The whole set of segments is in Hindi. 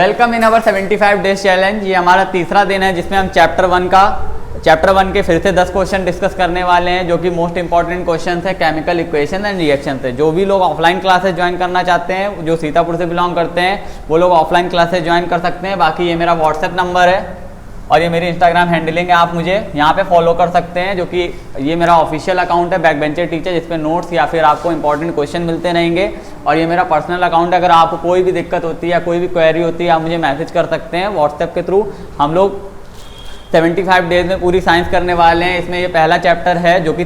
Welcome in our 75 days challenge. ये हमारा तीसरा दिन है जिसमें हम चैप्टर वन के फिर से 10 क्वेश्चन डिस्कस करने वाले हैं, जो कि मोस्ट इंपॉर्टेंट क्वेश्चन है केमिकल इक्वेशन एंड रिएक्शन है। जो भी लोग ऑफलाइन क्लासेस ज्वाइन करना चाहते हैं, जो सीतापुर से बिलोंग करते हैं, वो लोग ऑफलाइन क्लासेस ज्वाइन कर सकते हैं। बाकी ये मेरा व्हाट्सएप नंबर है और ये मेरी इंस्टाग्राम हैंडलिंग है, आप मुझे यहाँ पे फॉलो कर सकते हैं, जो कि ये मेरा ऑफिशियल अकाउंट है बैक बेंचर टीचर, जिसपे नोट्स या फिर आपको इंपॉर्टेंट क्वेश्चन मिलते रहेंगे। और ये मेरा पर्सनल अकाउंट है, अगर आपको कोई भी दिक्कत होती है या कोई भी क्वेरी होती है, आप मुझे मैसेज कर सकते हैं व्हाट्सएप के थ्रू। हम लोग 75 डेज में पूरी साइंस करने वाले हैं। इसमें ये पहला चैप्टर है जो कि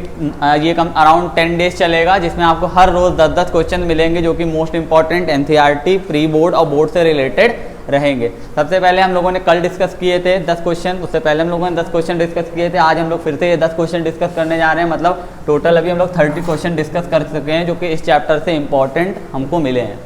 ये अराउंड 10 डेज चलेगा, जिसमें आपको हर रोज़ 10-10 क्वेश्चन मिलेंगे, जो कि most important NCERT, pre board और बोर्ड से रिलेटेड रहेंगे। सबसे पहले हम लोगों ने कल डिस्कस किए थे 10 क्वेश्चन, उससे पहले हम लोगों ने 10 क्वेश्चन डिस्कस किए थे। आज हम लोग फिर से ये 10 क्वेश्चन डिस्कस करने जा रहे हैं। मतलब टोटल अभी हम लोग 30 क्वेश्चन डिस्कस कर चुके हैं, जो कि इस चैप्टर से इंपॉर्टेंट हमको मिले हैं।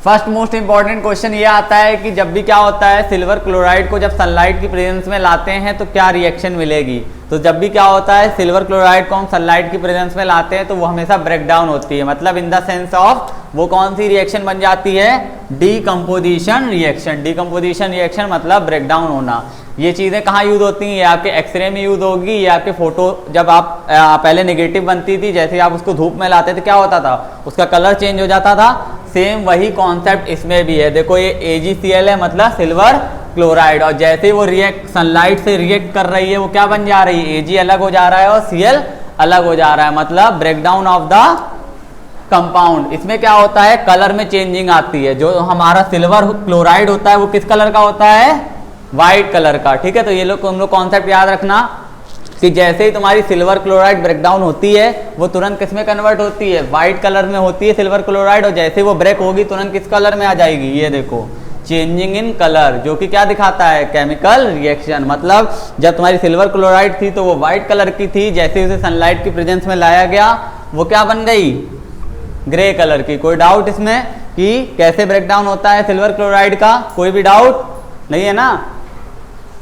फर्स्ट मोस्ट इंपॉर्टेंट क्वेश्चन ये आता है कि जब भी क्या होता है, सिल्वर क्लोराइड को जब सनलाइट की प्रेजेंस में लाते हैं तो क्या रिएक्शन मिलेगी। तो जब भी क्या होता है, सिल्वर क्लोराइड को हम सनलाइट की प्रेजेंस में लाते हैं तो वो हमेशा ब्रेक डाउन होती है। मतलब इन द सेंस ऑफ वो कौन सी रिएक्शन बन जाती है, डीकम्पोजिशन रिएक्शन। डीकम्पोजिशन रिएक्शन मतलब ब्रेक डाउन होना। ये चीज़ें कहाँ यूज होती हैं, ये आपके एक्सरे में यूज होगी, ये आपके फोटो जब आप पहले नेगेटिव बनती थी, जैसे आप उसको धूप में लाते थे क्या होता था, उसका कलर चेंज हो जाता था। सेम वही कॉन्सेप्ट इसमें भी है। देखो ये AgCl है, मतलब सिल्वर क्लोराइड, और जैसे वो सनलाइट से रिएक्ट कर रही है, वो क्या बन जा रही है, Ag अलग हो जा रहा है और Cl अलग हो जा रहा है, मतलब ब्रेकडाउन ऑफ द कंपाउंड। इसमें क्या होता है, कलर में चेंजिंग आती है। जो हमारा सिल्वर क्लोराइड होता है वो किस कलर का होता है, व्हाइट कलर का। ठीक है, तो ये लोग तुम लोग कॉन्सेप्ट याद रखना कि जैसे ही तुम्हारी सिल्वर क्लोराइड ब्रेकडाउन होती है, वो तुरंत किस में कन्वर्ट होती है, व्हाइट कलर में होती है सिल्वर क्लोराइड, और जैसे वो ब्रेक होगी तुरंत किस कलर में आ जाएगी, ये देखो चेंजिंग इन कलर, जो कि क्या दिखाता है, केमिकल रिएक्शन। मतलब जब तुम्हारी सिल्वर क्लोराइड थी तो वो व्हाइट कलर की थी, जैसे उसे सनलाइट की प्रेजेंस में लाया गया वो क्या बन गई, ग्रे कलर की। कोई डाउट इसमें कि कैसे ब्रेकडाउन होता है सिल्वर क्लोराइड का, कोई भी डाउट नहीं है ना।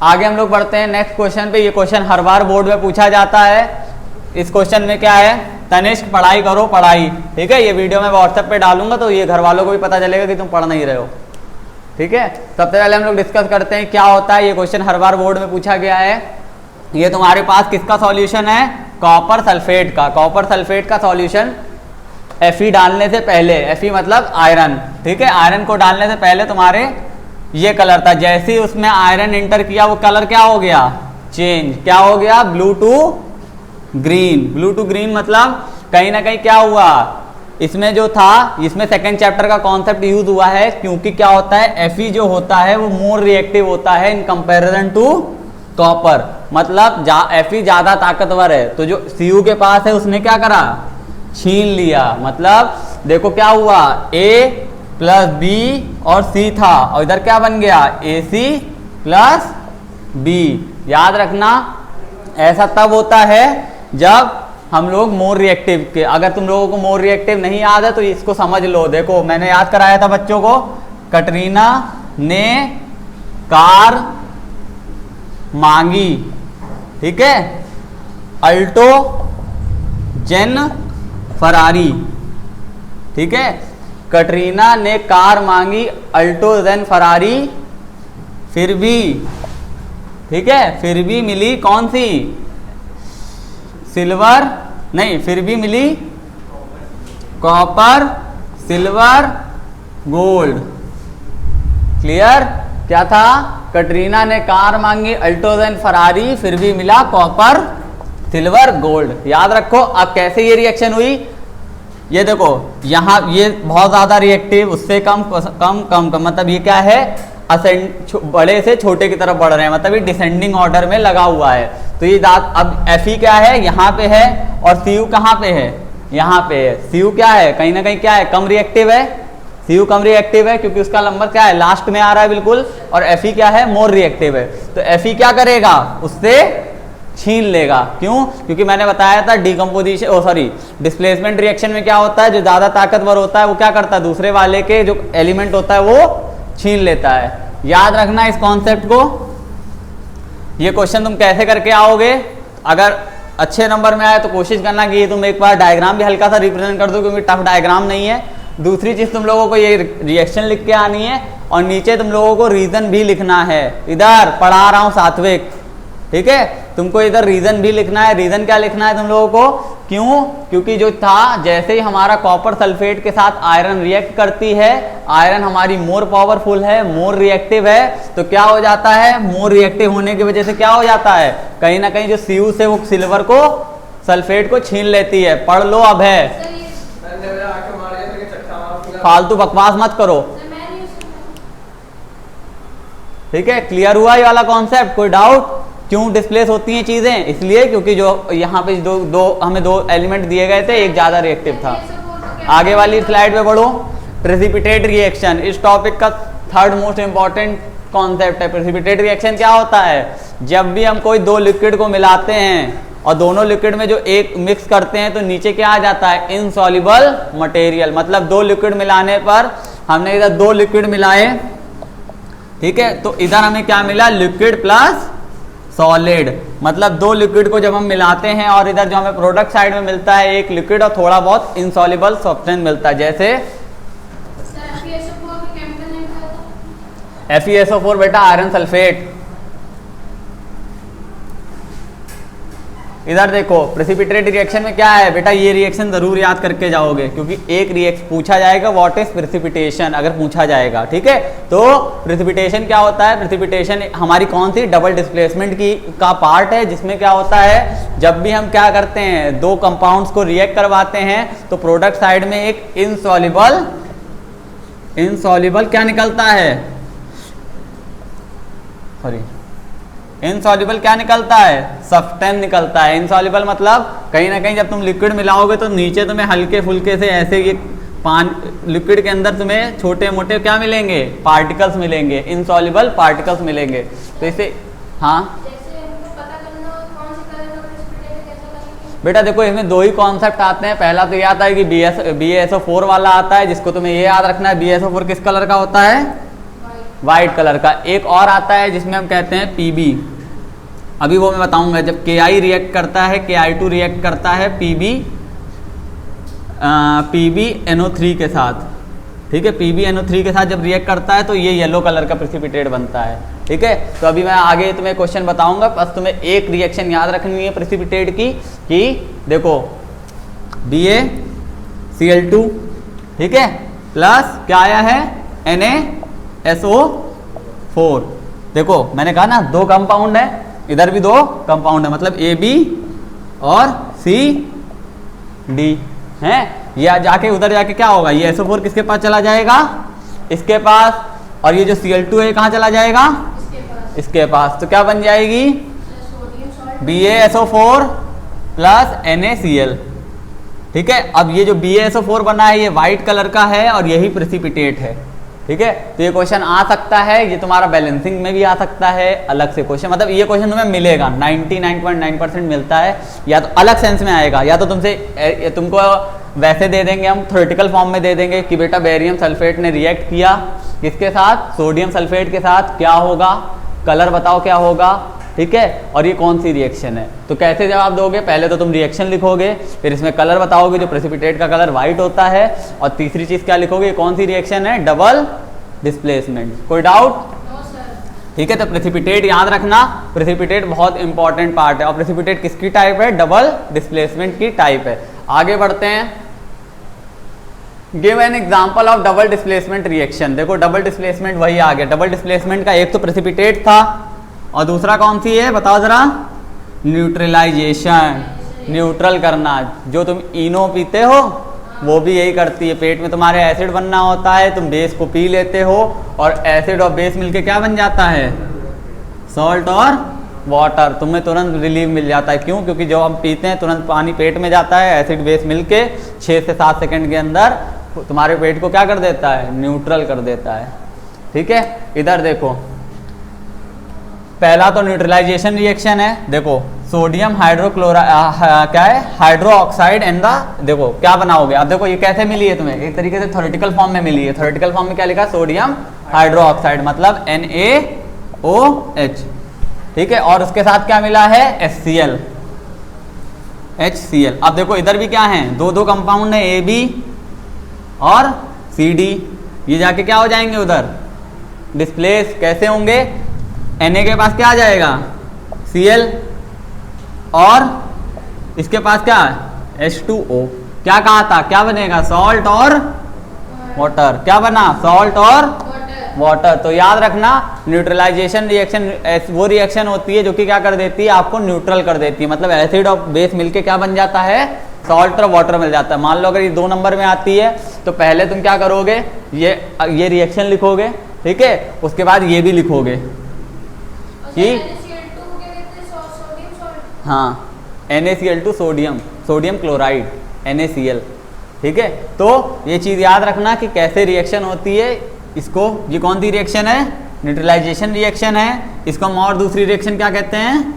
आगे हम लोग बढ़ते हैं नेक्स्ट क्वेश्चन पे। ये क्वेश्चन हर बार बोर्ड में पूछा जाता है। इस क्वेश्चन में क्या है, तनिष्क पढ़ाई करो पढ़ाई। ठीक है, ये वीडियो मैं व्हाट्सएप पे डालूंगा तो ये घर वालों को भी पता चलेगा कि तुम पढ़ नहीं रहे हो। ठीक है, सबसे पहले हम लोग डिस्कस करते हैं क्या होता है। ये क्वेश्चन हर बार बोर्ड में पूछा गया है। ये तुम्हारे पास किसका सॉल्यूशन है, कॉपर सल्फेट का। कॉपर सल्फेट का सॉल्यूशन Fe डालने से पहले, Fe मतलब आयरन, ठीक है, आयरन को डालने से पहले तुम्हारे ये कलर था। जैसे ही उसमें आयरन एंटर किया वो कलर क्या हो गया, चेंज। क्या हो गया, blue to green. Blue to green मतलब कहीं ना कहीं क्या हुआ, इसमें जो था, इसमें सेकंड चैप्टर का कॉन्सेप्ट यूज हुआ है, क्योंकि क्या होता है, Fe जो होता है वो मोर रिएक्टिव होता है इन कंपेरिजन टू कॉपर। मतलब Fe ज्यादा ताकतवर है, तो जो Cu के पास है उसने क्या करा, छीन लिया। मतलब देखो क्या हुआ, A प्लस B और C था, और इधर क्या बन गया, AC प्लस B। याद रखना ऐसा तब होता है जब हम लोग मोर रिएक्टिव के, अगर तुम लोगों को मोर रिएक्टिव नहीं याद है तो इसको समझ लो। देखो मैंने याद कराया था बच्चों को, कटरीना ने कार मांगी, ठीक है, अल्टो जेन फरारी। ठीक है, कटरीना ने कार मांगी, अल्टो जेन फरारी, फिर भी, ठीक है, फिर भी मिली कौन सी, सिल्वर नहीं, फिर भी मिली कॉपर सिल्वर गोल्ड। क्लियर, क्या था, कटरीना ने कार मांगी, अल्टो जेन फरारी, फिर भी मिला कॉपर सिल्वर गोल्ड। याद रखो। अब कैसे ये रिएक्शन हुई, ये देखो यहाँ ये बहुत ज्यादा रिएक्टिव, उससे कम कम कम कम, मतलब ये क्या है, बड़े से छोटे की तरफ बढ़ रहे हैं, मतलब ये डिसेंडिंग ऑर्डर में लगा हुआ है। तो ये अब Fe क्या है, यहाँ पे है, और Cu कहाँ पे है, यहाँ पे है। Cu क्या है, कहीं ना कहीं क्या है, कम रिएक्टिव है। Cu कम रिएक्टिव है क्योंकि उसका नंबर क्या है, लास्ट में आ रहा है बिल्कुल, और Fe क्या है, मोर रिएक्टिव है। तो Fe क्या करेगा, उससे छीन लेगा। क्यों, क्योंकि मैंने बताया था डिकम्पोजिशन डिस्प्लेसमेंट रिएक्शन में क्या होता है, जो ज्यादा ताकतवर होता है वो क्या करता है, दूसरे वाले के जो एलिमेंट होता है वो छीन लेता है। याद रखना इस कॉन्सेप्ट को। ये क्वेश्चन तुम कैसे करके आओगे, अगर अच्छे नंबर में आए तो कोशिश करना कि तुम एक बार डायग्राम भी हल्का सा रिप्रेजेंट कर दो, क्योंकि टफ डायग्राम नहीं है। दूसरी चीज तुम लोगों को ये रिएक्शन लिख के आनी है, और नीचे तुम लोगों को रीजन भी लिखना है। इधर पढ़ा रहा हूं सात्विक, ठीक है, तुमको इधर रीजन भी लिखना है। रीजन क्या लिखना है तुम लोगों को, क्यों, क्योंकि जो था जैसे ही हमारा कॉपर सल्फेट के साथ आयरन रिएक्ट करती है, आयरन हमारी मोर पावरफुल है, मोर रिएक्टिव है, तो क्या हो जाता है, मोर रिएक्टिव होने की वजह से क्या हो जाता है, कहीं ना कहीं जो Cu से वो सिल्वर को सल्फेट को छीन लेती है। पढ़ लो अब है, फालतू बकवास मत करो, ठीक है। क्लियर हुआ ये वाला कॉन्सेप्ट, कोई डाउट? क्यों डिस्प्लेस होती हैं चीजें, इसलिए क्योंकि जो यहाँ पे हमें दो एलिमेंट दिए गए थे, एक ज्यादा रिएक्टिव था। आगे वाली स्लाइड पे बढ़ो। प्रेसिपिटेट रिएक्शन, इस टॉपिक का थर्ड मोस्ट इंपॉर्टेंट कॉन्सेप्ट है। प्रेसिपिटेट रिएक्शन क्या होता है, जब भी हम कोई दो लिक्विड को मिलाते हैं और दोनों लिक्विड में जो एक मिक्स करते हैं तो नीचे क्या आ जाता है, इनसॉल्युबल मटेरियल। मतलब दो लिक्विड मिलाने पर हमने इधर दो लिक्विड मिलाए, ठीक है, तो इधर हमें क्या मिला, लिक्विड प्लस सॉलिड। मतलब दो लिक्विड को जब हम मिलाते हैं और इधर जो हमें प्रोडक्ट साइड में मिलता है एक लिक्विड और थोड़ा बहुत इनसॉल्युबल सब्सटेंस मिलता है, जैसे FeSO4 बेटा आयरन सल्फेट। इधर देखो प्रेसिपिटेट रिएक्शन में क्या है बेटा, ये रिएक्शन जरूर याद करके जाओगे क्योंकि एक रिएक्शन पूछा जाएगा, व्हाट इज प्रेसिपिटेशन, अगर पूछा जाएगा, ठीक है। तो प्रेसिपिटेशन क्या होता है, प्रेसिपिटेशन हमारी कौन सी डबल डिस्प्लेसमेंट की का पार्ट है, जिसमें क्या होता है, जब भी हम क्या करते हैं दो कंपाउंड्स को रिएक्ट करवाते हैं तो प्रोडक्ट साइड में एक इनसॉल्युबल क्या निकलता है, सॉरी इनसॉल्युबल क्या निकलता है, सब्सटेंस निकलता है। इनसॉल्युबल मतलब कहीं ना कहीं जब तुम लिक्विड मिलाओगे तो नीचे तुम्हें हल्के फुल्के से ऐसे ये लिक्विड के अंदर तुम्हें छोटे मोटे क्या मिलेंगे, पार्टिकल्स मिलेंगे, इनसॉल्युबल पार्टिकल्स मिलेंगे। तो इसे हाँ बेटा देखो इसमें दो ही कॉन्सेप्ट आते हैं। पहला तो ये आता है कि BaSO4 वाला आता है, जिसको तुम्हें ये याद रखना है BaSO4 किस कलर का होता है, वाइट कलर का। एक और आता है जिसमें हम कहते हैं Pb, अभी वो मैं बताऊंगा। जब Ki रिएक्ट करता है, Ki2 रिएक्ट करता है PbNO3 के साथ, ठीक है, PbNO3 के साथ जब रिएक्ट करता है तो ये येलो कलर का प्रेसिपिटेट बनता है, ठीक है। तो अभी मैं आगे तुम्हें क्वेश्चन बताऊंगा, बस तुम्हें एक रिएक्शन याद रखनी है प्रेसिपिटेट की, कि देखो BaCl2, ठीक है, प्लस क्या आया है NaSO4। देखो मैंने कहा ना दो कंपाउंड है, इधर भी दो कंपाउंड है, मतलब AB और CD हैं। ये जाके उधर जाके क्या होगा, ये SO4 किसके पास चला जाएगा, इसके पास, और ये जो Cl2 है कहाँ चला जाएगा, इसके पास। तो क्या बन जाएगी, BaSO4 प्लस NaCl, ठीक है। अब ये जो BaSO4 बना है ये व्हाइट कलर का है और यही प्रेसिपिटेट है, ठीक है। तो ये क्वेश्चन आ सकता है, ये तुम्हारा बैलेंसिंग में भी आ सकता है अलग से क्वेश्चन, मतलब ये क्वेश्चन तुम्हें मिलेगा 99.9% मिलता है, या तो अलग सेंस में आएगा या तो तुमको वैसे दे देंगे, हम थ्योरेटिकल फॉर्म में दे देंगे कि बेटा बेरियम सल्फेट ने रिएक्ट किया किसके साथ, सोडियम सल्फेट के साथ, क्या होगा, कलर बताओ क्या होगा, ठीक है, और ये कौन सी रिएक्शन है। तो कैसे जवाब दोगे, पहले तो तुम रिएक्शन लिखोगे, फिर इसमें कलर बताओगे, जो प्रेसिपिटेट का कलर व्हाइट होता है, और तीसरी चीज क्या लिखोगे, कौन सी रिएक्शन है, डबल डिस्प्लेसमेंट। कोई डाउट? ठीक है। तो प्रेसिपिटेट याद रखना, प्रेसिपिटेट बहुत इंपॉर्टेंट पार्ट है, और प्रेसिपिटेट किसकी टाइप है, डबल डिस्प्लेसमेंट की टाइप है। आगे बढ़ते हैं, give an example of double displacement reaction. देखो डबल डिस्प्लेसमेंट वही आ गया, डबल डिस्प्लेसमेंट का एक तो प्रेसिपिटेट था और दूसरा कौन सी है बताओ जरा, न्यूट्रलाइजेशन, न्यूट्रल करना। जो तुम इनो पीते हो वो भी यही करती है, पेट में तुम्हारे एसिड बनना होता है, तुम बेस को पी लेते हो और एसिड और बेस मिलके क्या बन जाता है, सॉल्ट और वाटर, तुम्हें तुरंत रिलीफ मिल जाता है। क्यों? क्योंकि जब हम पीते हैं तुरंत पानी पेट में जाता है, एसिड बेस मिलके 6 से 7 सेकंड के अंदर तुम्हारे पेट को क्या कर देता है, न्यूट्रल कर देता है, ठीक है। इधर देखो पहला तो न्यूट्रलाइजेशन रिएक्शन है, देखो सोडियम हाइड्रोक्लोराइड क्या है, हाइड्रो ऑक्साइड एंड द, देखो क्या बनाओगे, अब देखो ये कैसे मिली है तुम्हें, एक तरीके से थ्योरेटिकल फॉर्म में मिली है। थ्योरेटिकल फॉर्म में क्या लिखा, सोडियम हाइड्रो ऑक्साइड मतलब NaOH, ठीक है, और उसके साथ क्या मिला है, HCl। अब देखो इधर भी क्या है, दो कंपाउंड है AB और CD, ये जाके क्या हो जाएंगे उधर डिस्प्लेस कैसे होंगे, Na के पास क्या आ जाएगा Cl और इसके पास क्या H2O। क्या कहा था, क्या बनेगा सॉल्ट और वाटर, क्या बना सॉल्ट और वाटर। तो याद रखना न्यूट्रलाइजेशन रिएक्शन वो रिएक्शन होती है जो कि क्या कर देती है, आपको न्यूट्रल कर देती है, मतलब एसिड और बेस मिलके क्या बन जाता है, सॉल्ट और वाटर मिल जाता है। मान लो अगर ये 2 नंबर में आती है तो पहले तुम क्या करोगे, ये रिएक्शन लिखोगे, ठीक है, उसके बाद ये भी लिखोगे कि हाँ NaCl2 सोडियम क्लोराइड NaCl, ठीक है। तो ये चीज़ याद रखना कि कैसे रिएक्शन होती है। इसको, ये कौन सी रिएक्शन है, न्यूट्रलाइजेशन रिएक्शन है। इसको हम और दूसरी रिएक्शन क्या कहते हैं,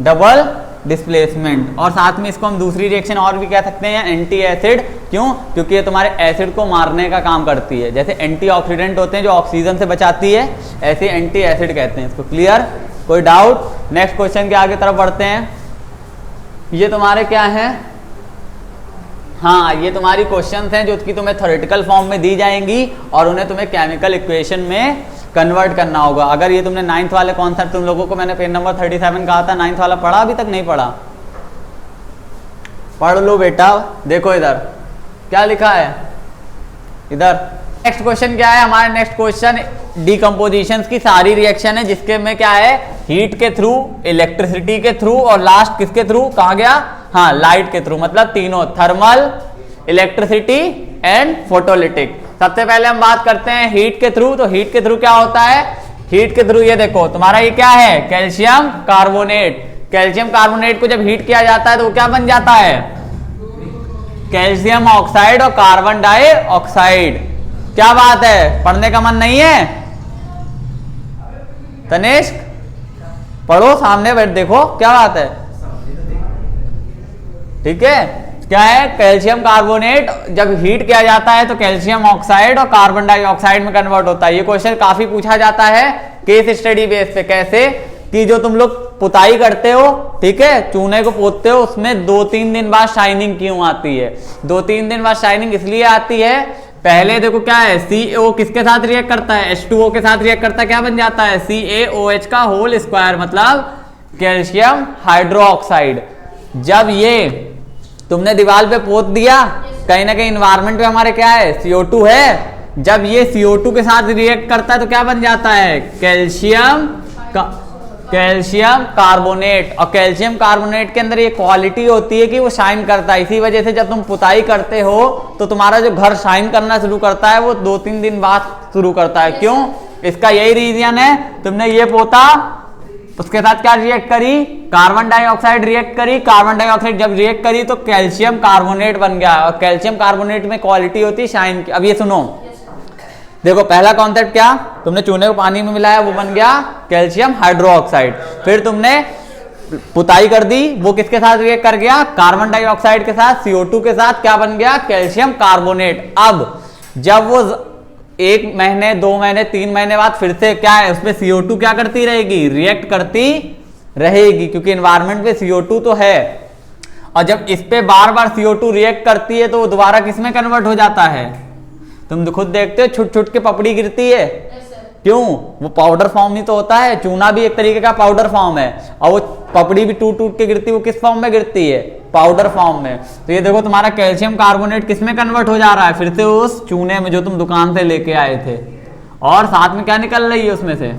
डबल डिस्प्लेसमेंट। और साथ में इसको हम दूसरी रिएक्शन और भी कह सकते हैं एंटी एसिड। क्यों, क्योंकि ये तुम्हारे एसिड को मारने का काम करती है। जैसे एंटीऑक्सीडेंट होते हैं जो ऑक्सीजन से बचाती है, ऐसे एंटी एसिड कहते हैं इसको। क्लियर, कोई डाउट। नेक्स्ट क्वेश्चन के आगे तरफ बढ़ते हैं। ये तुम्हारे क्या है, हाँ ये तुम्हारी क्वेश्चंस हैं जो कि तुम्हें थ्योरेटिकल फॉर्म में दी जाएंगी और उन्हें तुम्हें केमिकल इक्वेशन में कन्वर्ट करना होगा। अगर ये तुमने 9th वाले कॉन्सेप्ट, तुम लोगों को मैंने पेज नंबर 37 कहा था, 9th वाला पढ़ा, अभी तक नहीं पढ़ा, पढ़ लो बेटा। देखो इधर क्या लिखा है, इधर नेक्स्ट क्वेश्चन क्या है हमारा, नेक्स्ट क्वेश्चन डिकम्पोजिशन की सारी रिएक्शन है जिसके में क्या है, हीट के थ्रू, इलेक्ट्रिसिटी के थ्रू और लास्ट किसके थ्रू, कहा गया, हाँ लाइट के थ्रू, मतलब तीनों, थर्मल, इलेक्ट्रिसिटी एंड फोटोलिटिक। सबसे पहले हम बात करते हैं हीट के थ्रू। तो हीट के थ्रू क्या होता है, हीट के थ्रू ये देखो तुम्हारा ये क्या है, कैल्शियम कार्बोनेट। कैल्शियम कार्बोनेट को जब हीट किया जाता है तो वो क्या बन जाता है, कैल्शियम ऑक्साइड और कार्बन डाइऑक्साइड। क्या बात है, पढ़ने का मन नहीं है तनिष्क, पढ़ो, सामने बैठ देखो क्या बात है, ठीक है। क्या है, कैल्शियम कार्बोनेट जब हीट किया जाता है तो कैल्शियम ऑक्साइड और कार्बन डाइऑक्साइड में कन्वर्ट होता है। ये क्वेश्चन काफी पूछा जाता है केस स्टडी बेस पे। कैसे कि जो तुम लोग पुताई करते हो, ठीक है, चूने को पोतते हो, उसमें 2-3 दिन बाद शाइनिंग क्यों आती है, 2-3 दिन बाद शाइनिंग इसलिए आती है, पहले देखो क्या है, CO किसके साथ रिएक्ट करता है, H2O के साथ रिएक्ट करता है, क्या बन जाता है, CaOH का होल स्क्वायर, मतलब कैल्शियम हाइड्रोक्साइड। जब ये तुमने दीवार पे पोत दिया, कहीं ना कहीं इन्वायरमेंट में हमारे क्या है, CO2 है। जब ये CO2 के साथ रिएक्ट करता है तो क्या बन जाता है, कैल्शियम कार्बोनेट। और कैल्शियम कार्बोनेट के अंदर ये क्वालिटी होती है कि वो शाइन करता है। इसी वजह से जब तुम पुताई करते हो तो तुम्हारा जो घर शाइन करना शुरू करता है वो 2-3 दिन बाद शुरू करता है। क्यों, इसका यही रीजन है, तुमने ये पोता, उसके साथ क्या रिएक्ट करी, कार्बन डाइऑक्साइड रिएक्ट करी, कार्बन डाइऑक्साइड जब रिएक्ट करी तो कैल्शियम कार्बोनेट बन गया। और कैल्शियम कार्बोनेट में क्वालिटी होती है शाइन की। अब ये सुनो, देखो पहला कॉन्सेप्ट क्या, तुमने चूने को पानी में मिलाया, वो बन गया कैल्शियम हाइड्रोक्साइड। फिर तुमने पुताई कर दी, वो किसके साथ रिएक्ट कर गया, कार्बन डाइऑक्साइड के साथ, CO2 के साथ, क्या बन गया, कैल्शियम कार्बोनेट। अब जब वो 1 महीने 2 महीने 3 महीने बाद फिर से क्या है, उसमें CO2 क्या करती रहेगी, रिएक्ट करती रहेगी, क्योंकि एनवायरमेंट में CO2 तो है। और जब इस पे बार बार CO2 रिएक्ट करती है तो वो दोबारा किस में कन्वर्ट हो जाता है, तुम खुद देखते हो, छुट छुट के पपड़ी गिरती है। क्यों, वो पाउडर फॉर्म ही तो होता है। चूना भी एक तरीके का पाउडर फॉर्म है, और वो पपड़ी भी टूट टूट के गिरती है, वो किस फॉर्म में गिरती है, पाउडर फॉर्म में। तो ये देखो तुम्हारा कैल्शियम कार्बोनेट किस में कन्वर्ट हो जा रहा है, फिर से उस चूने में जो तुम दुकान से लेके आए थे, और साथ में क्या निकल रही है उसमें से।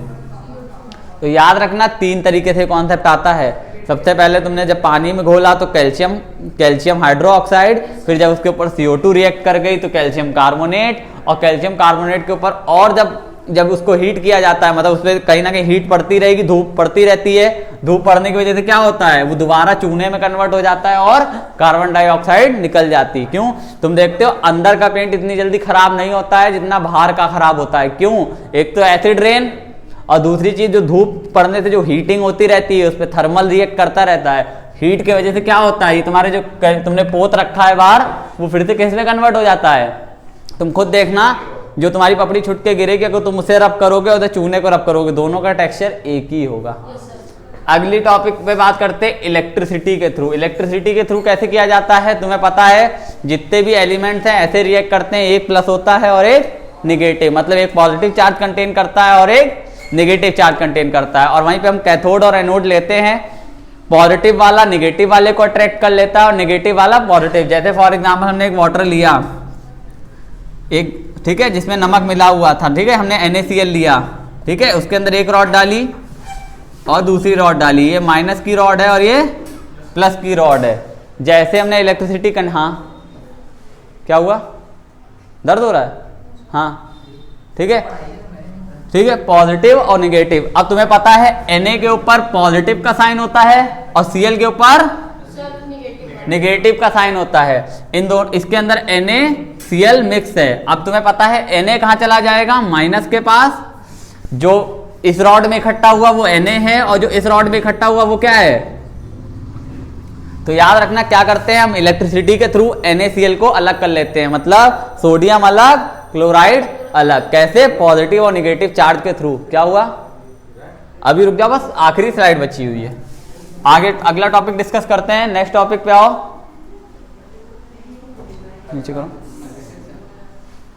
तो याद रखना 3 तरीके से कॉन्सेप्ट आता है। सबसे पहले तुमने जब पानी में घोला तो कैल्शियम हाइड्रोक्साइड, फिर जब उसके ऊपर CO2 रिएक्ट कर गई तो कैल्शियम कार्बोनेट, और कैल्शियम कार्बोनेट के ऊपर और जब उसको हीट किया जाता है, मतलब उसमें कहीं ना कहीं हीट पड़ती रहेगी, धूप पड़ती रहती है, धूप पड़ने की वजह से क्या होता है, वो दोबारा चूने में कन्वर्ट हो जाता है और कार्बन डाइऑक्साइड निकल जाती। क्यों, तुम देखते हो अंदर का पेंट इतनी जल्दी खराब नहीं होता है जितना बाहर का खराब होता है। क्यों, एक तो एसिड रेन, और दूसरी चीज जो धूप पड़ने से जो हीटिंग होती रहती है, उस पर थर्मल रिएक्ट करता रहता है। हीट की वजह से क्या होता है, ये तुम्हारे जो तुमने पोत रखा है बाहर, वो फिर से किस में कन्वर्ट हो जाता है। तुम खुद देखना, जो तुम्हारी पपड़ी छुट के गिरेगी, अगर तुम उसे रब करोगे और चूने को रब करोगे, दोनों का टेक्सचर एक ही होगा। अगली टॉपिक पे बात करते हैं इलेक्ट्रिसिटी के थ्रू। इलेक्ट्रिसिटी के थ्रू कैसे किया जाता है, तुम्हें पता है जितने भी एलिमेंट्स हैं ऐसे रिएक्ट करते हैं, एक प्लस होता है और एक निगेटिव, मतलब एक पॉजिटिव चार्ज कंटेन करता है और एक निगेटिव चार्ज कंटेन करता है। और वहीं पे हम कैथोड और एनोड लेते हैं, पॉजिटिव वाला निगेटिव वाले को अट्रैक्ट कर लेता है और निगेटिव वाला पॉजिटिव। जैसे फॉर एग्जांपल हमने एक वाटर लिया, एक ठीक है, जिसमें नमक मिला हुआ था, ठीक है, हमने NaCl लिया, ठीक है, उसके अंदर एक रॉड डाली और दूसरी रॉड डाली, ये माइनस की रॉड है और ये प्लस की रॉड है। जैसे हमने इलेक्ट्रिसिटी हाँ क्या हुआ, दर्द हो रहा है, हाँ ठीक है, ठीक है, पॉजिटिव और निगेटिव। अब तुम्हें पता है Na के ऊपर पॉजिटिव का साइन होता है और Cl के ऊपर निगेटिव का साइन होता है। इन दोनों, इसके अंदर NaCl मिक्स है। अब तुम्हें पता है Na कहाँ चला जाएगा, माइनस के पास, जो इस रॉड में इकट्ठा हुआ वो Na है और जो इस रॉड में इकट्ठा हुआ वो क्या है। तो याद रखना क्या करते हैं हम, इलेक्ट्रिसिटी के थ्रू NaCl को अलग कर लेते हैं, मतलब सोडियम अलग क्लोराइड अलग। कैसे, पॉजिटिव और निगेटिव चार्ज के थ्रू। क्या हुआ, अभी रुक जाओ, बस आखिरी स्लाइड बची हुई है, आगे अगला टॉपिक डिस्कस करते हैं। नेक्स्ट टॉपिक पे आओ, नीचे करो,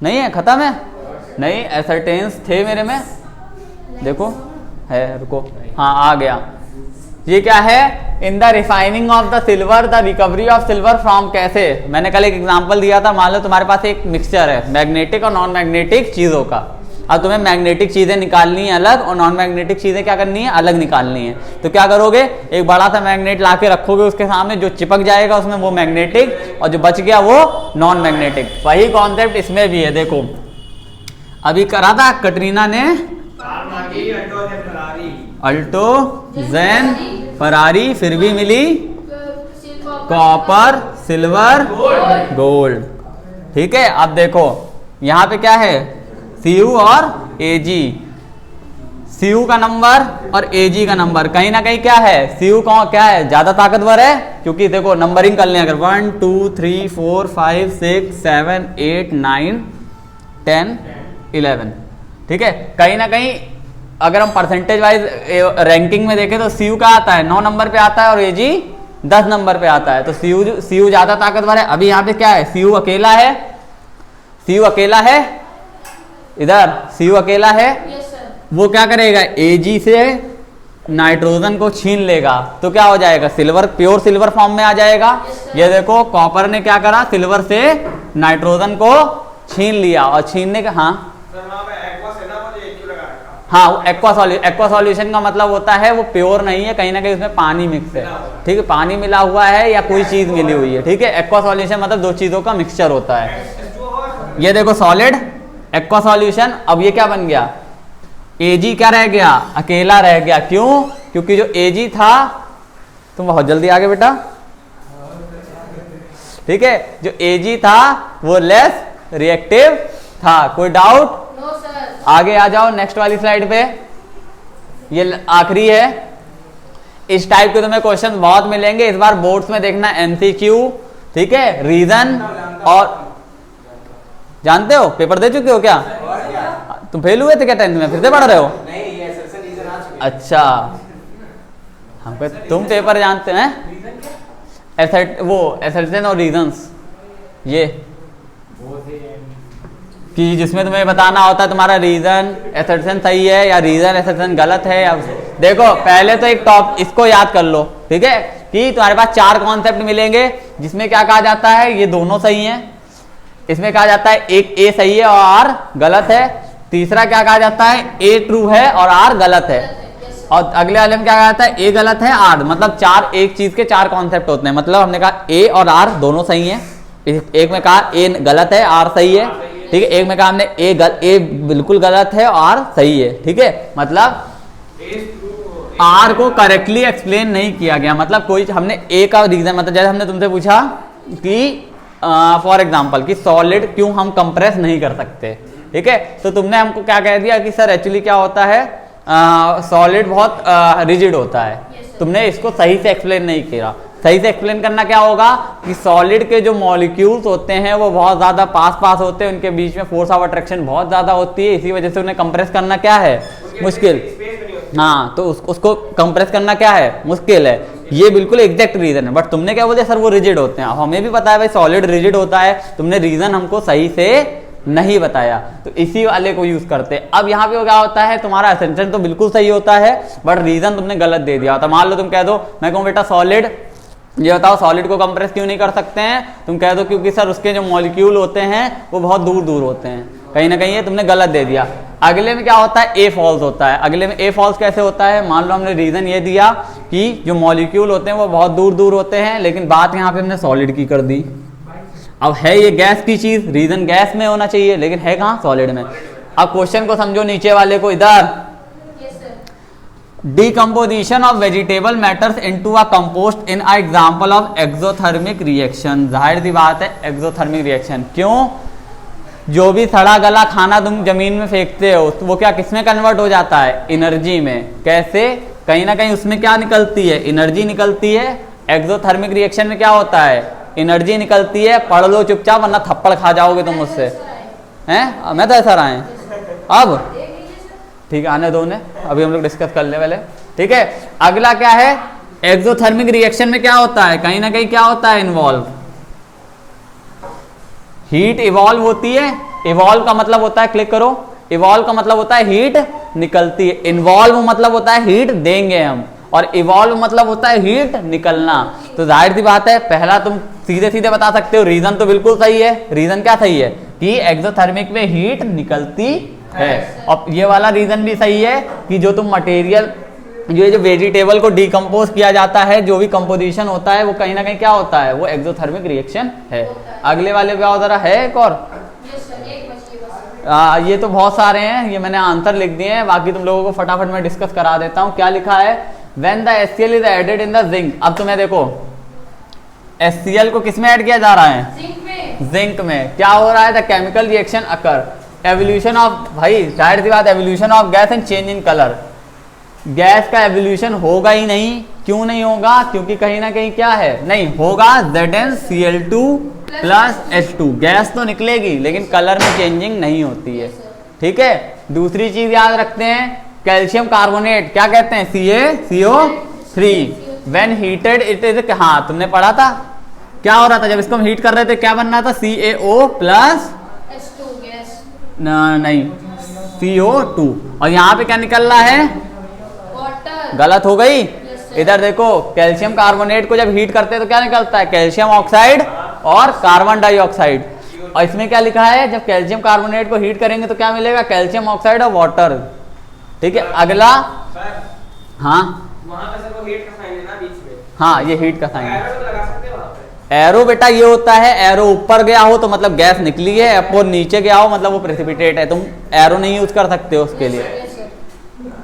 नहीं है, खत्म है, नहीं एसर्टेन्स थे मेरे में, देखो है, रुको, हाँ आ गया। ये क्या है, in the refining of the silver the recovery of silver from, कैसे, मैंने कल एक एग्जांपल दिया था, मान लो तुम्हारे पास एक मिक्सचर है मैग्नेटिक और नॉन मैग्नेटिक चीजों का। अब तुम्हें मैग्नेटिक चीजें निकालनी है अलग और नॉन मैग्नेटिक चीजें क्या करनी है, अलग निकालनी है। तो क्या करोगे, एक बड़ा सा मैग्नेट ला के रखोगे उसके सामने, जो चिपक जाएगा उसमें वो मैग्नेटिक और जो बच गया वो नॉन मैग्नेटिक। वही कॉन्सेप्ट इसमें भी है। देखो अभी करा था कटरीना ने, अल्टो जेन फरारी, फिर भी मिली कॉपर सिल्वर गोल्ड, ठीक है। अब देखो यहाँ पे क्या है, Cu और Ag, Cu का नंबर और Ag का नंबर कहीं ना कहीं क्या है, Cu कौन क्या है, ज्यादा ताकतवर है, क्योंकि देखो नंबरिंग कर लें अगर 1 2 3 4 5 6 7 8 9 10 11, ठीक है। कहीं ना कहीं अगर हम परसेंटेज वाइज रैंकिंग में देखें तो Cu का आता है 9 नंबर पे आता है और Ag 10 नंबर पे आता है, तो Cu ज्यादा ताकतवर है। अभी यहाँ पे क्या है, Cu अकेला है, Cu अकेला है, इधर Cu अकेला है, वो क्या करेगा, Ag से नाइट्रोजन को छीन लेगा, तो क्या हो जाएगा, सिल्वर, प्योर सिल्वर फॉर्म में आ जाएगा। ये देखो कॉपर ने क्या करा, सिल्वर से नाइट्रोजन को छीन लिया और छीनने का, हाँ एक्वा सॉल्यूशन का मतलब होता है वो प्योर नहीं है, कहीं ना कहीं उसमें पानी मिक्स है, ठीक है, पानी मिला हुआ है या कोई चीज मिली हुई है, ठीक है। एक्वा सॉल्यूशन मतलब दो चीजों का मिक्सचर होता है। ये देखो सॉलिड एक्वा सॉल्यूशन, अब ये क्या बन गया, Ag क्या रह गया, अकेला रह गया, क्यों, क्योंकि जो Ag था, तुम बहुत जल्दी आगे बेटा, ठीक है, जो Ag था वो लेस रिएक्टिव था। कोई डाउट, आगे आ जाओ नेक्स्ट वाली स्लाइड पे, ये आखिरी है। इस टाइप के तुम्हें क्वेश्चन बहुत मिलेंगे इस बार बोर्ड्स में, देखना MCQ, ठीक है, रीजन, और जानते हो पेपर दे चुके हो क्या, तुम फेल हुए थे क्या 10th में, फिर से पढ़ रहे हो, अच्छा हमको तुम पेपर जानते हैं, एसर्शन और रीजंस, ये कि जिसमें तुम्हें बताना होता है तुम्हारा रीजन एसर्शन सही है या रीजन एसर्शन गलत है। या देखो पहले तो एक टॉप इसको याद कर लो, ठीक है, कि तुम्हारे पास 4 कॉन्सेप्ट मिलेंगे जिसमें क्या कहा जाता है, ये दोनों सही हैं, इसमें कहा जाता है एक A सही है और R गलत है, तीसरा क्या कहा जाता है, A ट्रू है और R गलत है, और अगले वाले में क्या कहा जाता है, A गलत है R, मतलब 4 एक चीज के 4 कॉन्सेप्ट होते हैं। मतलब हमने कहा A और R दोनों सही हैं, एक में कहा A गलत है R सही है, ठीक है, एक में कहा हमने A बिल्कुल गलत है और R सही है, ठीक है। मतलब R को करेक्टली एक्सप्लेन नहीं किया गया, मतलब कोई हमने A का रीजन, मतलब जैसे हमने तुमसे पूछा कि फॉर एग्जाम्पल कि सॉलिड क्यों हम कंप्रेस नहीं कर सकते, ठीक है, तो तुमने हमको क्या कह दिया कि सर एक्चुअली क्या होता है, सॉलिड बहुत रिजिड होता है, तुमने इसको सही से एक्सप्लेन नहीं किया। सही से एक्सप्लेन करना क्या होगा कि सॉलिड के जो मॉलिक्यूल्स होते हैं वो बहुत ज्यादा पास होते हैं, उनके बीच में फोर्स ऑफ अट्रैक्शन बहुत ज्यादा होती है, इसी वजह से उन्हें कंप्रेस करना क्या है, मुश्किल, हाँ, तो उसको कंप्रेस करना क्या है, मुश्किल है। ये बिल्कुल एग्जैक्ट रीजन है, बट तुमने क्या बोला सर वो रिजिड होते हैं। अब हमें भी पता है भाई सॉलिड रिजिड होता है, तुमने रीजन हमको सही से नहीं बताया, तो इसी वाले को यूज करते हैं। अब यहाँ पे क्या होता है, तुम्हारा असेंशन तो बिल्कुल सही होता है बट रीजन तुमने गलत दे दिया होता। मान लो तुम कह दो, मैं कहूँ बेटा सॉलिड, ये बताओ सॉलिड को कंप्रेस क्यों नहीं कर सकते हैं, तुम कह दो क्योंकि सर उसके जो मॉलिक्यूल होते हैं वो बहुत दूर दूर होते हैं, कहीं ना कहीं ये तुमने गलत दे दिया। अगले में क्या होता है, ए फॉल्स होता है। अगले में ए फॉल्स कैसे होता है, मान लो हमने रीजन ये दिया कि जो मॉलिक्यूल होते हैं वो बहुत दूर दूर होते हैं, लेकिन बात यहाँ पे हमने सॉलिड की कर दी। अब है ये गैस की चीज, रीजन गैस में होना चाहिए, लेकिन है कहाँ, सॉलिड में। अब क्वेश्चन को समझो नीचे वाले को, इधर decomposition of vegetable matters into a compost in a example of exothermic reaction. जाहिर सी बात है एक्सोथर्मिक रिएक्शन, क्यों, जो भी सड़ा गला खाना तुम जमीन में फेंकते हो तो वो क्या किसमें कन्वर्ट हो जाता है, एनर्जी में। कैसे, कहीं ना कहीं उसमें क्या निकलती है, एनर्जी निकलती है। एक्सोथर्मिक रिएक्शन में क्या होता है, एनर्जी निकलती है। पढ़ लो चुपचाप वरना थप्पड़ खा जाओगे तुम मुझसे, हैं, मैं तो ऐसा रहा है। अब ठीक है, आने दो उन्हें, अभी हम लोग डिस्कस कर ले पहले, ठीक है। अगला क्या है, एक्सोथर्मिक रिएक्शन में क्या होता है, कहीं ना कहीं क्या होता है, इन्वॉल्व, हीट इवॉल्व होती है। इवॉल्व का मतलब होता है, क्लिक करो, इवॉल्व का मतलब होता है हीट निकलती है, इन्वॉल्व मतलब होता है हीट देंगे हम, और इवॉल्व मतलब होता है हीट निकलना। तो जाहिर सी बात है पहला तुम सीधे सीधे बता सकते हो, रीजन तो बिल्कुल सही है। रीजन क्या सही है कि एक्सोथर्मिक में हीट निकलती है, और ये वाला रीजन भी सही है कि जो तुम मटेरियल, जो वेजिटेबल को डिकम्पोज किया जाता है, जो भी कंपोजिशन होता है वो कहीं ना कहीं क्या होता है, वो एक्सोथर्मिक रिएक्शन है। अगले वाले क्या जरा है एक और, ये तो बहुत सारे हैं, ये मैंने आंसर लिख दिए हैं, बाकी तुम लोगों को फटाफट मैं डिस्कस करा देता हूँ। क्या लिखा है, when the HCl is added in the zinc. अब तुम्हें देखो HCl को किसमें ऐड किया जा रहा है, जिंक में। क्या हो रहा है, the chemical reaction occur, evolution of, भाई जाहिर सी बात, evolution of gas and change in colour. Gas का एवोल्यूशन होगा ही नहीं, क्यों नहीं होगा, क्योंकि कहीं ना कहीं क्या है, नहीं होगा, ZnCl2 प्लस H2, गैस तो निकलेगी लेकिन कलर में चेंजिंग नहीं होती है, ठीक है। दूसरी चीज याद रखते हैं, कैल्शियम कार्बोनेट क्या कहते हैं, CaCO3, when heated it is, हाँ तुमने पढ़ा था, क्या हो रहा था जब इसको हम हीट कर रहे थे, क्या बनना था, CaO प्लस नहीं CO2, और यहाँ पे क्या निकल रहा है, गलत हो गई। इधर देखो, कैल्शियम कार्बोनेट को जब हीट करते हैं तो क्या निकलता है, कैल्शियम ऑक्साइड और कार्बन डाइऑक्साइड। और इसमें क्या लिखा है, जब कैल्शियम कार्बोनेट को हीट करेंगे तो क्या मिलेगा, कैल्शियम ऑक्साइड और वाटर, ठीक है। अगला, हाँ वहां पे सर वो हीट का साइन है ना बीच में, हाँ ये हीट का साइन है। एरो बेटा ये होता है, एरो ऊपर गया हो तो मतलब गैस निकली है, और नीचे गया हो मतलब वो प्रेसिपिटेट है, तुम एरो नहीं यूज कर सकते हो उसके लिए,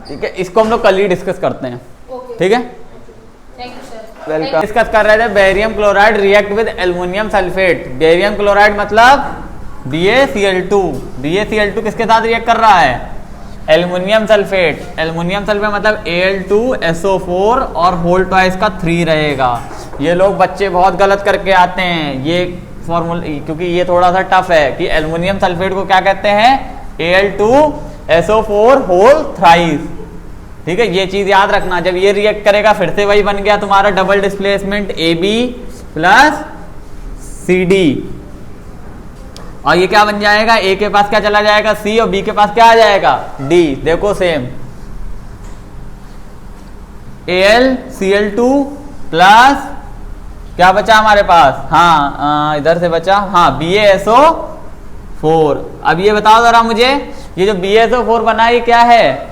ठीक है। इसको हम लोग कल ही डिस्कस करते हैं, ठीक है। वेलकम। डिस्कस कर रहे थे barium chloride react with aluminium sulphate. Barium chloride मतलब BaCl2, BaCl2 किसके साथ रिएक्ट कर रहा है, एल्युमिनियम सल्फेट। एल्युमिनियम सल्फेट मतलब Al2SO4 और होल ट्वाइस का 3 रहेगा। ये लोग बच्चे बहुत गलत करके आते हैं ये फॉर्मूला, क्योंकि ये थोड़ा सा टफ है कि एल्युमिनियम सल्फेट को क्या कहते हैं, Al2SO4 होल थ्राइस, ठीक है। ये चीज याद रखना, जब ये रिएक्ट करेगा फिर से वही बन गया तुम्हारा double displacement AB plus CD, और ये क्या बन जाएगा, A के पास क्या चला जाएगा, C, और B के पास क्या आ जाएगा, D। देखो सेम, AlCl2 प्लस क्या बचा हमारे पास, हाँ इधर से बचा, हाँ BaSO4। अब ये बताओ जरा मुझे, ये जो BaSO4 बना ये क्या है,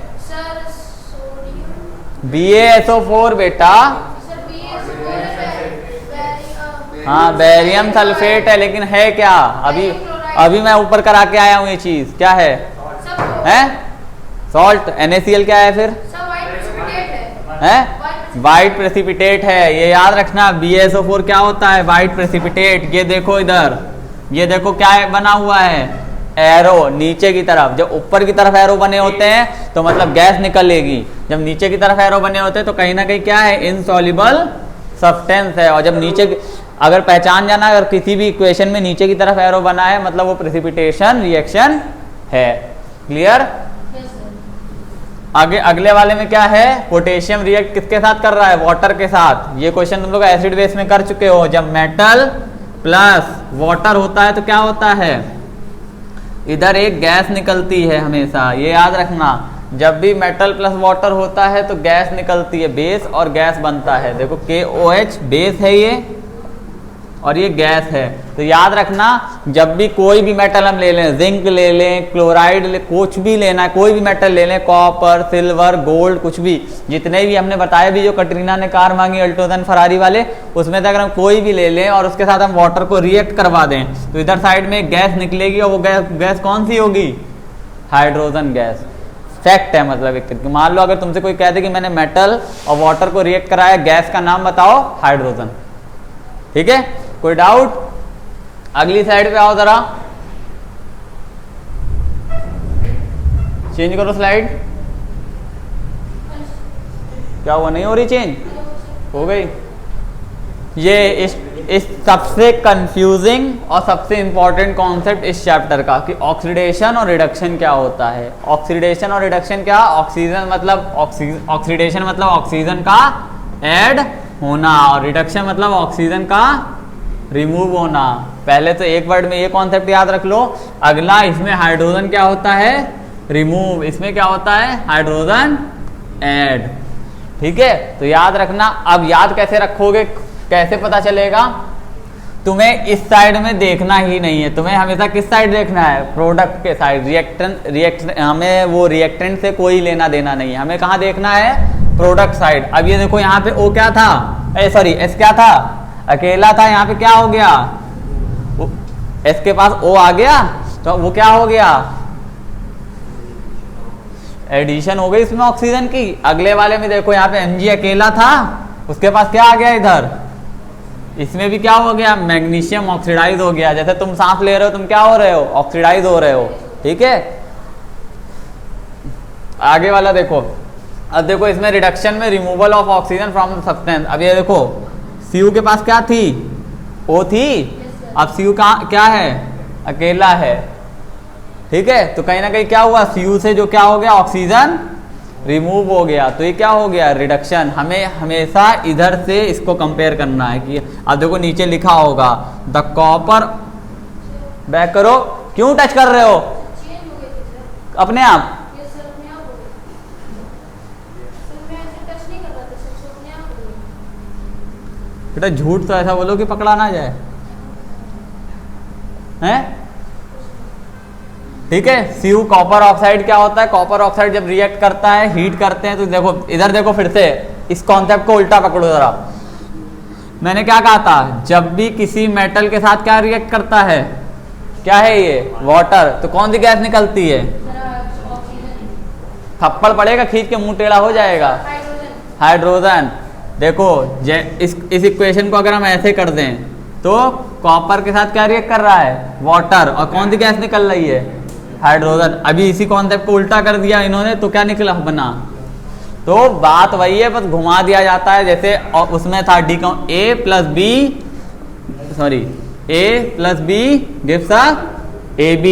BaSO4 बेटा, हाँ बेरियम सल्फेट है, लेकिन है क्या, अभी मैं ऊपर करा के आया हूँ ये चीज, क्या है, सॉल्ट। NaCl क्या है फिर, है वाइट प्रेसिपिटेट है, ये याद रखना। BaSO4 क्या होता है, वाइट प्रेसिपिटेट। ये देखो इधर, ये देखो क्या है बना हुआ है, एरो नीचे की तरफ। जब ऊपर की तरफ एरो बने होते हैं तो मतलब गैस निकलेगी, जब नीचे की तरफ एरो बने होते हैं तो कहीं ना कहीं क्या है, इनसॉल्युबल सब्सटेंस है। और जब नीचे, अगर पहचान जाना, अगर किसी भी इक्वेशन में नीचे की तरफ एरो बना है मतलब वो प्रेसिपिटेशन रिएक्शन है। क्लियर। आगे अगले वाले में क्या है, पोटेशियम रिएक्ट किसके साथ कर रहा है, वाटर के साथ। ये क्वेश्चन तुम लोग एसिड बेस में कर चुके हो। जब मेटल प्लस वाटर होता है तो क्या होता है, इधर एक गैस निकलती है हमेशा, ये याद रखना। जब भी मेटल प्लस वाटर होता है तो गैस निकलती है, बेस और गैस बनता है। देखो KOH बेस है ये और ये गैस है। तो याद रखना जब भी कोई भी मेटल हम ले लें, जिंक ले लें, क्लोराइड ले, कुछ भी लेना है, कोई भी मेटल ले लें, कॉपर, सिल्वर, गोल्ड, कुछ भी, जितने भी हमने बताया भी, जो कटरीना ने कार मांगी अल्टोजन फरारी वाले, उसमें से अगर हम कोई भी ले लें और उसके साथ हम वाटर को रिएक्ट करवा दें तो इधर साइड में गैस निकलेगी और वो गैस कौन सी होगी? Hydrogen gas. फैक्ट है, मतलब एक तरीके। मान लो अगर तुमसे कोई कह दे कि मैंने मेटल और वाटर को रिएक्ट कराया, गैस का नाम बताओ, हाइड्रोजन। ठीक है, कोई डाउट? अगली साइड पे आओ जरा, चेंज करो स्लाइड। क्या हुआ, नहीं हो रही चेंज? हो गई। ये इस सबसे कंफ्यूजिंग और सबसे इंपॉर्टेंट कॉन्सेप्ट इस चैप्टर का कि ऑक्सीडेशन और रिडक्शन क्या होता है। ऑक्सीडेशन और रिडक्शन क्या? ऑक्सीजन मतलब ऑक्सीडेशन मतलब ऑक्सीजन का ऐड होना और रिडक्शन मतलब ऑक्सीजन का रिमूव होना। पहले तो एक वर्ड में ये कॉन्सेप्ट याद रख लो। अगला, इसमें हाइड्रोजन क्या होता है? रिमूव। इसमें क्या होता है? Hydrogen add. ठीक है, तो याद रखना। अब याद कैसे रखोगे, कैसे पता चलेगा? तुम्हें इस साइड में देखना ही नहीं है, तुम्हें हमेशा किस साइड देखना है? प्रोडक्ट के साइड। रिएक्टेंट हमें वो रिएक्टेंट से कोई लेना देना नहीं है, हमें कहाँ देखना है? Product side. अब ये देखो यहाँ पे O क्या था, सॉरी S क्या था? अकेला था। यहाँ पे क्या हो गया? S के पास O आ गया तो वो क्या हो गया? एडिशन हो गई इसमें ऑक्सीजन की। अगले वाले में देखो यहाँ पे Mg अकेला था, उसके पास क्या आ गया इधर? इसमें भी क्या हो गया? मैग्नीशियम ऑक्सीडाइज हो गया। जैसे तुम सांस ले रहे हो, तुम क्या हो रहे हो? ऑक्सीडाइज हो रहे हो। ठीक है, आगे वाला देखो। अब देखो इसमें रिडक्शन में removal of oxygen from substance. अब ये देखो Cu के पास क्या थी? O थी। अब Cu का क्या है? अकेला है। ठीक है, तो कहीं ना कहीं क्या हुआ? Cu से जो क्या हो गया? ऑक्सीजन रिमूव हो गया। तो ये क्या हो गया? रिडक्शन। हमें हमेशा इधर से इसको कंपेयर करना है कि अब देखो नीचे लिखा होगा द कॉपर, बैक करो, क्यों टच कर रहे हो? अपने आप बेटा, झूठ तो ऐसा बोलो कि पकड़ा ना जाए, हैं? ठीक है, Cu कॉपर ऑक्साइड क्या होता है? कॉपर ऑक्साइड जब रिएक्ट करता है, हीट करते हैं, तो देखो इधर देखो, फिर से इस कॉन्सेप्ट को उल्टा पकड़ो जरा। मैंने क्या कहा था? जब भी किसी मेटल के साथ क्या रिएक्ट करता है, क्या है ये? वाटर। तो कौन सी गैस निकलती है? थप्पड़ पड़ेगा, खींच के मुंह टेढ़ा हो जाएगा। हाइड्रोजन। देखो इस इक्वेशन को अगर हम ऐसे कर दें तो कॉपर के साथ क्या रिएक्ट कर रहा है? वाटर। और कौन सी गैस निकल रही है? हाइड्रोजन। अभी इसी कॉन्सेप्ट को उल्टा कर दिया इन्होंने, तो क्या निकला? बना। तो बात वही है, बस घुमा दिया जाता है। जैसे उसमें था A plus B gives AB,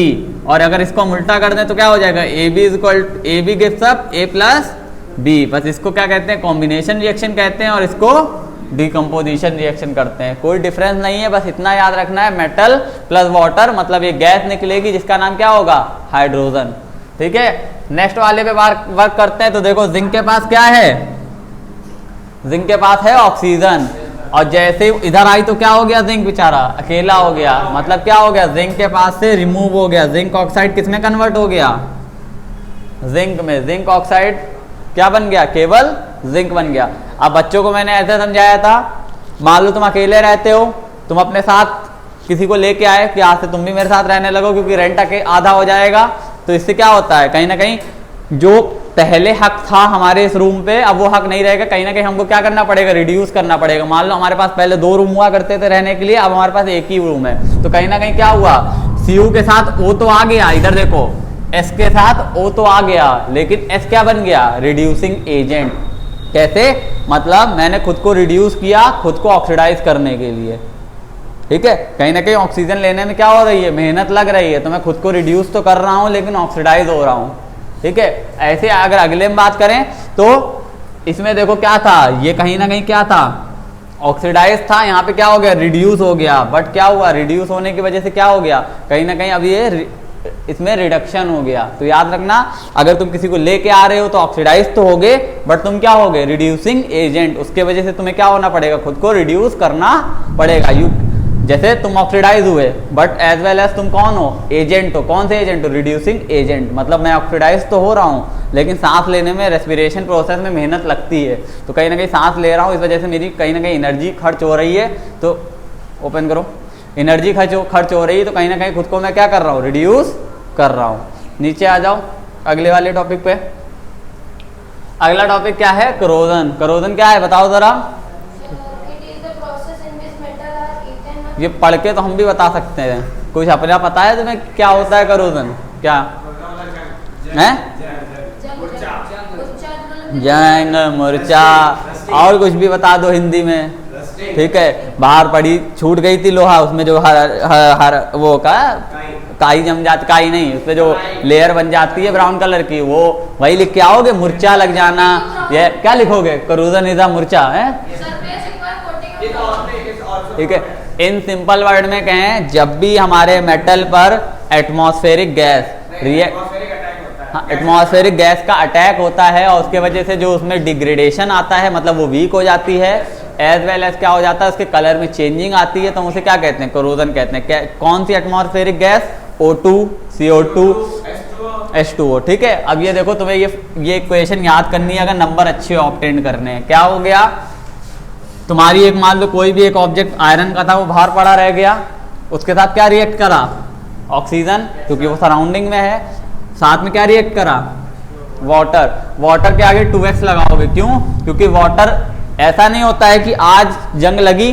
और अगर इसको हम उल्टा कर दें तो क्या हो जाएगा? AB gives up A plus B. बस इसको क्या कहते हैं? कॉम्बिनेशन रिएक्शन कहते हैं, और इसको डिकम्पोजिशन रिएक्शन करते हैं। कोई डिफरेंस नहीं है, बस इतना याद रखना है, मेटल प्लस वाटर मतलब ये गैस निकलेगी जिसका नाम क्या होगा? हाइड्रोजन। ठीक है, नेक्स्ट वाले पे वर्क करते हैं। तो देखो जिंक के पास क्या है? जिंक के पास है ऑक्सीजन, और जैसे इधर आई तो क्या हो गया? जिंक बेचारा अकेला हो गया। मतलब क्या हो गया? जिंक के पास से रिमूव हो गया। जिंक ऑक्साइड किस में कन्वर्ट हो गया? जिंक में। जिंक ऑक्साइड क्या बन गया? केवल जिंक बन गया। अब बच्चों को मैंने ऐसे समझाया था, मान लो तुम अकेले रहते हो, तुम अपने साथ किसी को लेके आए कि आज से तुम भी मेरे साथ रहने लगो क्योंकि रेंट आधा हो जाएगा। तो इससे क्या होता है? कहीं ना कहीं जो पहले हक था हमारे इस रूम पे, अब वो हक नहीं रहेगा। कहीं ना कहीं हमको क्या करना पड़ेगा? रिड्यूस करना पड़ेगा। मान लो हमारे पास पहले 2 रूम हुआ करते थे रहने के लिए, अब हमारे पास एक ही रूम है। तो कहीं ना कहीं क्या हुआ? Cu के साथ O तो आ गया, इधर देखो S के साथ O तो आ गया, लेकिन S क्या बन गया? Reducing agent. कैसे? मतलब मैंने खुद को रिड्यूस किया, खुद को ऑक्सीडाइज करने के लिए। ठीक है, कहीं ना कहीं ऑक्सीजन लेने में क्या हो रही है? मेहनत लग रही है, तो मैं खुद को रिड्यूस तो कर रहा हूं लेकिन ऑक्सीडाइज हो रहा हूं। ठीक है, ऐसे अगर अगले में बात करें तो इसमें देखो क्या था? ये कहीं ना कहीं क्या था? ऑक्सीडाइज था। यहाँ पे क्या हो गया? रिड्यूस हो गया। बट क्या हुआ? रिड्यूस होने की वजह से क्या हो गया? कहीं ना कहीं अब ये इसमें रिडक्शन हो गया। तो याद रखना, अगर तुम किसी को लेके आ रहे हो तो ऑक्सीडाइज तो होगे, बट तुम क्या होगे, रिड्यूसिंग एजेंट। उसके वजह से तुम्हें क्या होना पड़ेगा, खुद को रिड्यूस करना पड़ेगा। जैसे तुम ऑक्सीडाइज हुए, बट एज वेल एज तुम कौन हो, एजेंट हो। कौन से एजेंट हो, रिड्यूसिंग एजेंट। मतलब मैं ऑक्सीडाइज तो हो रहा हूँ, लेकिन सांस लेने में, रेस्पिरेशन प्रोसेस में मेहनत लगती है, तो कहीं ना कहीं सांस ले रहा हूँ, इस वजह से मेरी कहीं ना कहीं एनर्जी खर्च हो रही है। तो ओपन करो, एनर्जी खर्च हो रही है, तो कहीं ना कहीं खुद को मैं क्या कर रहा हूँ, रिड्यूस कर रहा हूँ। नीचे आ जाओ अगले वाले टॉपिक पे। अगला टॉपिक क्या है, करोजन। करोजन क्या है बताओ जरा। ये पढ़ के तो हम भी बता सकते हैं, कुछ अपना पता है तुम्हें क्या होता है करोजन, क्या है? जंग, मुर्चा, और कुछ भी बता दो हिंदी में, ठीक है। बाहर पड़ी छूट गई थी लोहा, उसमें जो हर वो का काई जम जाती, काई नहीं, उसपे जो लेयर बन जाती है ब्राउन कलर की, वो वही लिख के आओगे, मुर्चा लग जाना। ये क्या लिखोगे, करोजन इज अ मुर्चा है, ठीक है। इन सिंपल वर्ड में कहें, जब भी हमारे मेटल पर एटमॉस्फेरिक गैस एटमॉस्फेरिक गैस का अटैक होता है, और उसके वजह से जो उसमें डिग्रेडेशन आता है, मतलब वो वीक हो जाती है, एज वेल एज क्या हो जाता है, उसके कलर में चेंजिंग आती है, तो उसे क्या कहते हैं, करोजन कहते हैं। कौन सी atmospheric gas, O2, CO2, H2O, ठीक है। अब ये देखो, तुम्हें ये इक्वेशन याद करनी है अगर नंबर अच्छे ऑब्टेन करने हैं। क्या हो गया, तुम्हारी एक मान लो कोई भी एक ऑब्जेक्ट आयरन का था, वो बाहर पड़ा रह गया, उसके साथ क्या रिएक्ट करा, ऑक्सीजन, क्योंकि वो सराउंडिंग में है। साथ में क्या रिएक्ट करा, वाटर। वाटर के आगे 2x लगाओगे, क्यों, क्योंकि वाटर ऐसा नहीं होता है कि आज जंग लगी,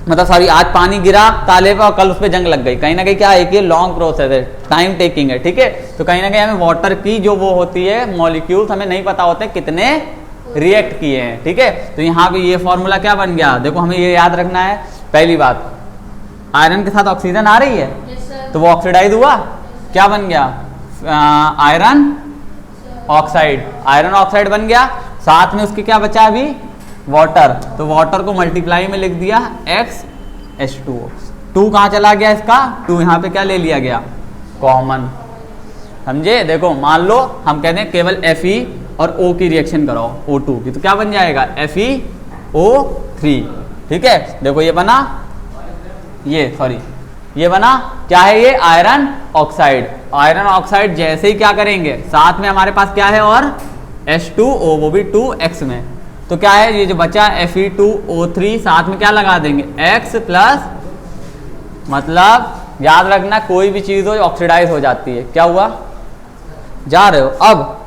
मतलब सॉरी आज पानी गिरा ताले पे और कल उस पर जंग लग गई। कहीं ना कहीं क्या है कि लॉन्ग प्रोसेस है, टाइम टेकिंग है, ठीक है। तो कहीं ना कहीं हमें वाटर की जो वो होती है मॉलिक्यूल्स हमें नहीं पता होते कितने रिएक्ट किए हैं, ठीक है। तो यहाँ पे ये फॉर्मूला क्या बन गया, देखो हमें ये याद रखना है। पहली बात, आयरन के साथ ऑक्सीजन आ रही है, तो वो ऑक्सीडाइज हुआ, क्या बन गया, आयरन ऑक्साइड। आयरन ऑक्साइड बन गया, साथ में उसके क्या बचा अभी, वाटर। तो वाटर को मल्टीप्लाई में लिख दिया X2O। 2 कहाँ चला गया इसका, 2 यहाँ पे क्या ले लिया गया, कॉमन, समझे। देखो मान लो हम कहते हैं केवल Fe और O की रिएक्शन कराओ, O2 की, तो क्या बन जाएगा, FeO3, ठीक है। देखो ये बना, ये बना क्या है, ये आयरन ऑक्साइड। आयरन ऑक्साइड जैसे ही क्या करेंगे, साथ में हमारे पास क्या है, और H2O, वो भी 2x में, तो क्या है, ये जो बचा Fe2O3, साथ में क्या लगा देंगे, X प्लस, मतलब याद रखना कोई भी चीज हो ऑक्सीडाइज हो जाती है। क्या हुआ, जा रहे हो। अब